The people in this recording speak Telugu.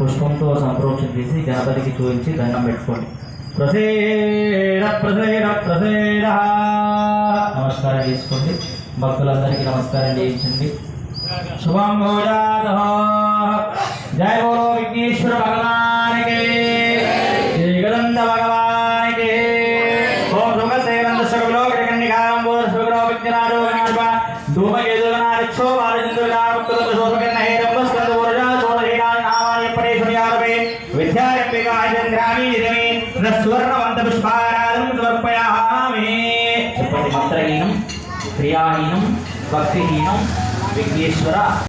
పుష్పంతో సంప్రోక్షణ చేసి గణపతికి చూపించి దండం పెట్టుకోండి. ప్రసేద ప్రసేద ప్రసేద నమస్కారం చేసుకోండి. భక్తులందరికీ నమస్కారం చేయించండి. శుభం భూజాత. జయ బోలో విఘ్నేశ్వర భగవానికి, జగదంత భగవానికి. ఓం సుఖ సేవంత సుఖలో కన్నికారం బోధ సుఖలో విఘ్నరాజో గణాధిప ధూమకేతు గణాధిక్షో బాలచంద్ర గణాభక్తుల శోభకన్న హేరంబ స్కంద ఊర్జా చోదహీనాని నామాని పడేశ్వర్యారవే విద్యారంభికాజంద్రామి నిధమే స్వర్ణవంత పుష్పారాధం సమర్పయామి. చెప్పండి. మంత్రహీనం, క్రియాహీనం, భక్తిహీనం విఘ్నేశ్వర